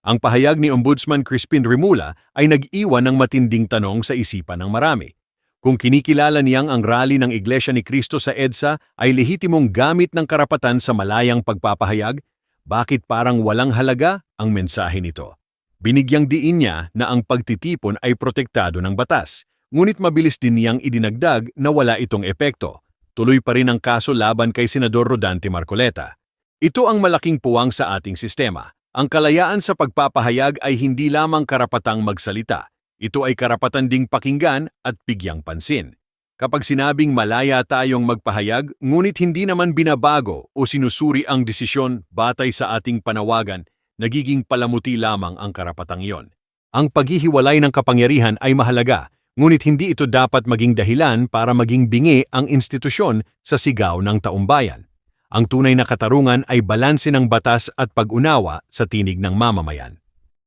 Ang pahayag ni Ombudsman Crispin Rimula ay nag-iwan ng matinding tanong sa isipan ng marami. Kung kinikilala niyang ang rally ng Iglesia ni Cristo sa EDSA ay lehitimong gamit ng karapatan sa malayang pagpapahayag, bakit parang walang halaga ang mensahe nito? Binigyang diin niya na ang pagtitipon ay protektado ng batas, ngunit mabilis din niyang idinagdag na wala itong epekto. Tuloy pa rin ang kaso laban kay Senador Rodante Marcoleta. Ito ang malaking puwang sa ating sistema. Ang kalayaan sa pagpapahayag ay hindi lamang karapatang magsalita. Ito ay karapatan ding pakinggan at bigyang pansin. Kapag sinabing malaya tayong magpahayag, ngunit hindi naman binabago o sinusuri ang desisyon batay sa ating panawagan, nagiging palamuti lamang ang karapatang iyon. Ang paghihiwalay ng kapangyarihan ay mahalaga, ngunit hindi ito dapat maging dahilan para maging bingi ang institusyon sa sigaw ng taumbayan. Ang tunay na katarungan ay balanse ng batas at pag-unawa sa tinig ng mamamayan.